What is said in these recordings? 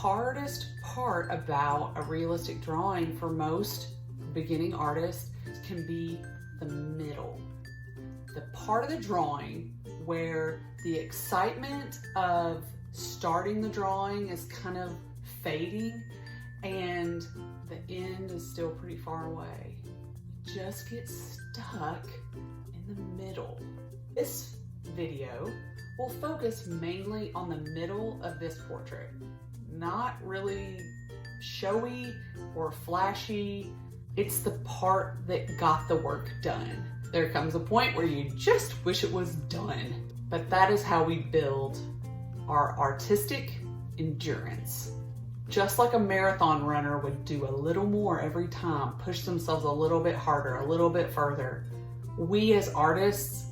hardest part about a realistic drawing for most beginning artists can be the middle. The part of the drawing where the excitement of starting the drawing is kind of fading and the end is still pretty far away. You just get stuck in the middle. This video will focus mainly on the middle of this portrait. Not really showy or flashy. It's the part that got the work done. There comes a point where you just wish it was done. But that is how we build our artistic endurance. Just like a marathon runner would do a little more every time, push themselves a little bit harder, a little bit further. We as artists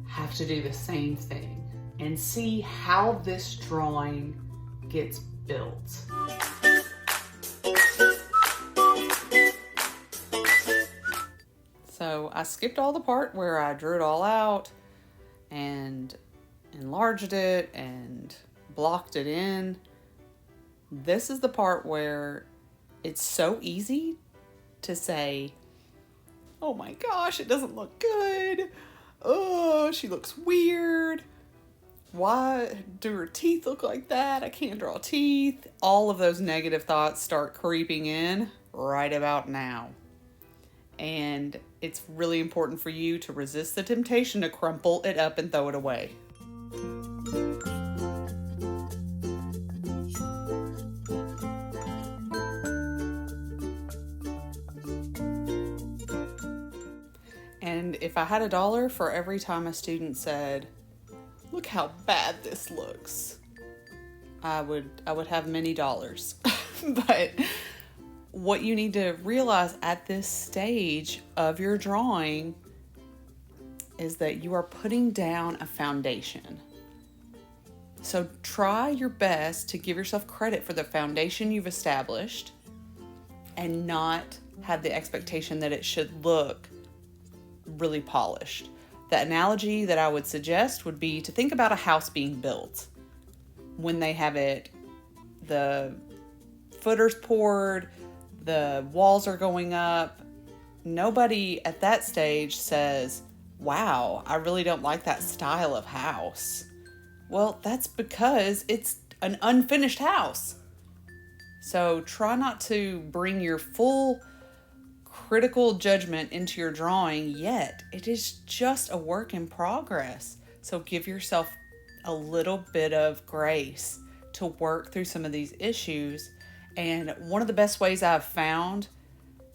have to do the same thing and see how this drawing gets built. So I skipped all the part where I drew it all out and enlarged it and blocked it in. This is the part where it's so easy to say, oh my gosh, it doesn't look good. Oh, she looks weird. Why do her teeth look like that? I can't draw teeth. All of those negative thoughts start creeping in right about now. And it's really important for you to resist the temptation to crumple it up and throw it away. And if I had $1 for every time a student said, look how bad this looks, I would have many dollars. But what you need to realize at this stage of your drawing is that you are putting down a foundation. So try your best to give yourself credit for the foundation you've established and not have the expectation that it should look really polished. The analogy that I would suggest would be to think about a house being built. When they have it, the footers poured, the walls are going up. Nobody at that stage says, wow, I really don't like that style of house. Well, that's because it's an unfinished house. So try not to bring your full critical judgment into your drawing yet. It is just a work in progress. So give yourself a little bit of grace to work through some of these issues. And one of the best ways I've found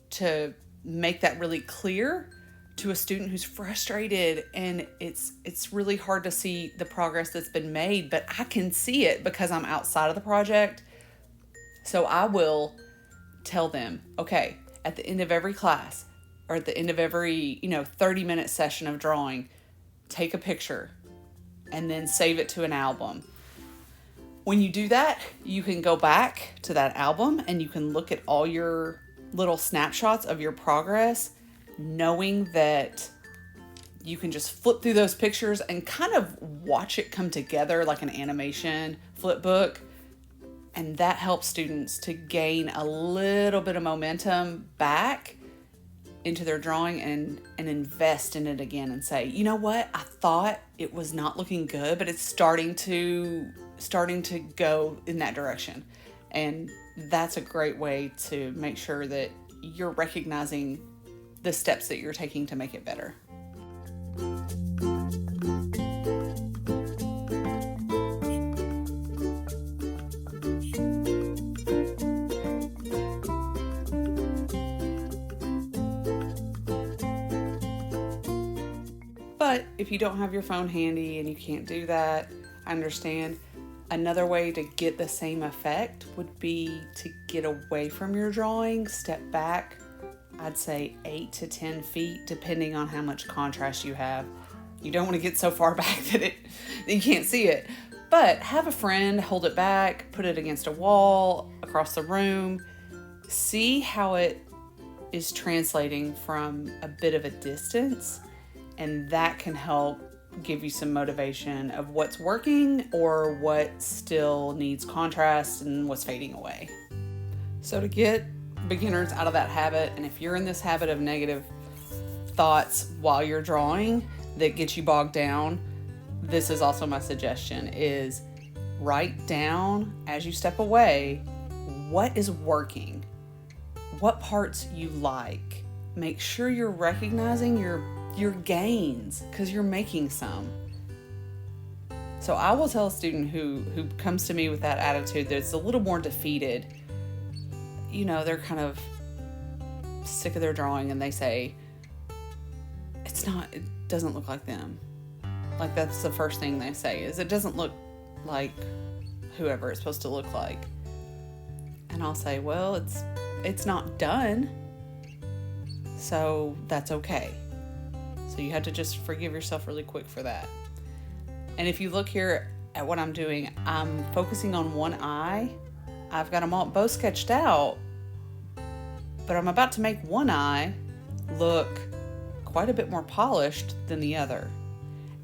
to make that really clear to a student who's frustrated and it's really hard to see the progress that's been made, but I can see it because I'm outside of the project. So I will tell them, okay, at the end of every class or at the end of every 30-minute session of drawing, take a picture and then save it to an album. When you do that, you can go back to that album and you can look at all your little snapshots of your progress, knowing that you can just flip through those pictures and kind of watch it come together like an animation flip book. And that helps students to gain a little bit of momentum back into their drawing and invest in it again and say, you know what? I thought it was not looking good, but it's starting to go in that direction. And that's a great way to make sure that you're recognizing the steps that you're taking to make it better. But if you don't have your phone handy and you can't do that, I understand. Another way to get the same effect would be to get away from your drawing, step back, I'd say 8 to 10 feet, depending on how much contrast you have. You don't want to get so far back that you can't see it. But have a friend hold it back, put it against a wall, across the room. See how it is translating from a bit of a distance, and that can help give you some motivation of what's working or what still needs contrast and what's fading away. So to get beginners out of that habit, and if you're in this habit of negative thoughts while you're drawing that gets you bogged down, this is also my suggestion, is write down as you step away what is working, what parts you like. Make sure you're recognizing your gains, because you're making some. So I will tell a student who comes to me with that attitude that's a little more defeated, they're kind of sick of their drawing and they say, it doesn't look like them. Like, that's the first thing they say, is it doesn't look like whoever it's supposed to look like. And I'll say, well, it's not done, so that's okay. So you have to just forgive yourself really quick for that. And if you look here at what I'm doing, I'm focusing on one eye. I've got them all both sketched out, but I'm about to make one eye look quite a bit more polished than the other.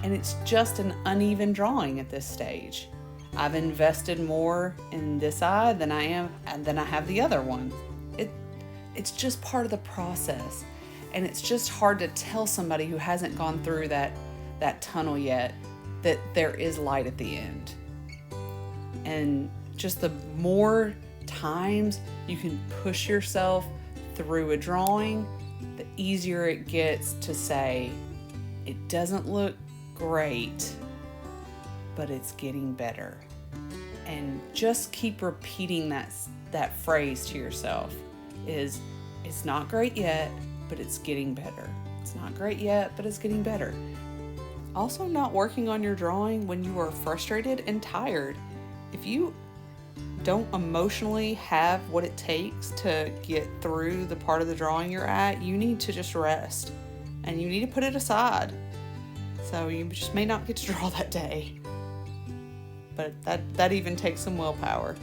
And it's just an uneven drawing at this stage. I've invested more in this eye than I have the other one. It's just part of the process. And it's just hard to tell somebody who hasn't gone through that tunnel yet that there is light at the end. And just the more times you can push yourself through a drawing, the easier it gets to say, it doesn't look great, but it's getting better. And just keep repeating that phrase to yourself, is it's not great yet, but it's getting better. It's not great yet, but it's getting better. Also, not working on your drawing when you are frustrated and tired. If you don't emotionally have what it takes to get through the part of the drawing you're at, you need to just rest and you need to put it aside. So you just may not get to draw that day. But that even takes some willpower.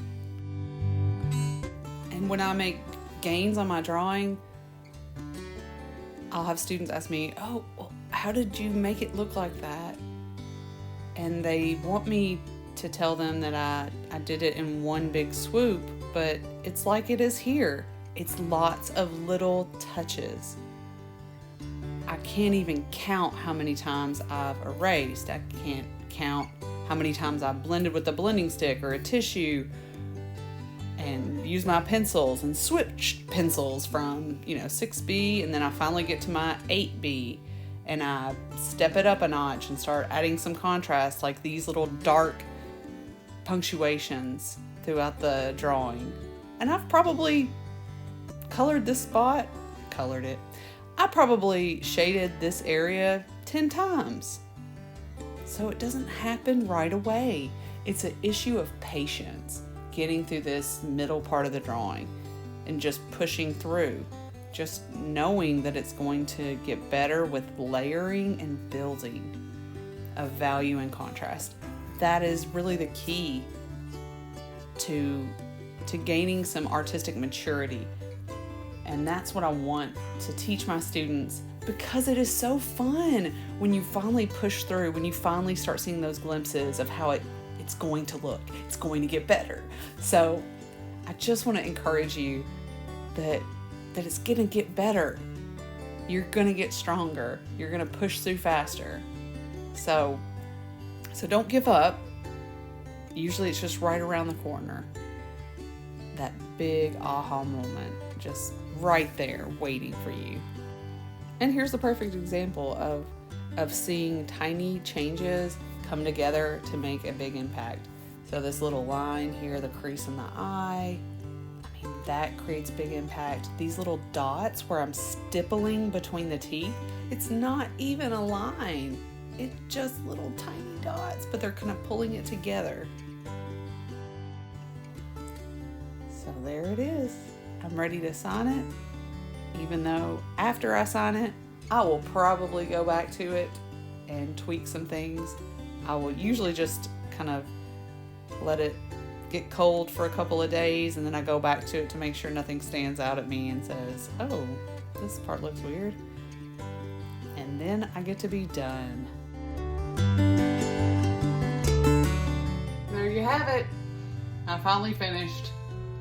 And when I make gains on my drawing, I'll have students ask me, oh, well, how did you make it look like that? And they want me to tell them that I did it in one big swoop, but it's like it is here. It's lots of little touches. I can't even count how many times I've erased. I can't count how many times I've blended with a blending stick or a tissue and used my pencils and switched pencils from 6B, and then I finally get to my 8B and I step it up a notch and start adding some contrast, like these little dark punctuations throughout the drawing. And I've probably colored this spot, I probably shaded this area 10 times. So it doesn't happen right away. It's an issue of patience, getting through this middle part of the drawing and just pushing through, just knowing that it's going to get better with layering and building of value and contrast. That is really the key to gaining some artistic maturity. And that's what I want to teach my students, because it is so fun when you finally push through, when you finally start seeing those glimpses of how it's going to look. It's going to get better. So I just want to encourage you that it's going to get better. You're going to get stronger. You're going to push through faster. So don't give up. Usually it's just right around the corner. That big aha moment, just right there waiting for you. And here's the perfect example of seeing tiny changes come together to make a big impact. So this little line here, the crease in the eye, that creates big impact. These little dots where I'm stippling between the teeth, it's not even a line. It's just little tiny dots, but they're kind of pulling it together. So there it is. I'm ready to sign it, even though after I sign it, I will probably go back to it and tweak some things. I will usually just kind of let it get cold for a couple of days, and then I go back to it to make sure nothing stands out at me and says, oh, this part looks weird. And then I get to be done. There you have it. I finally finished,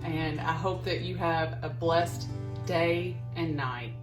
and I hope that you have a blessed day and night.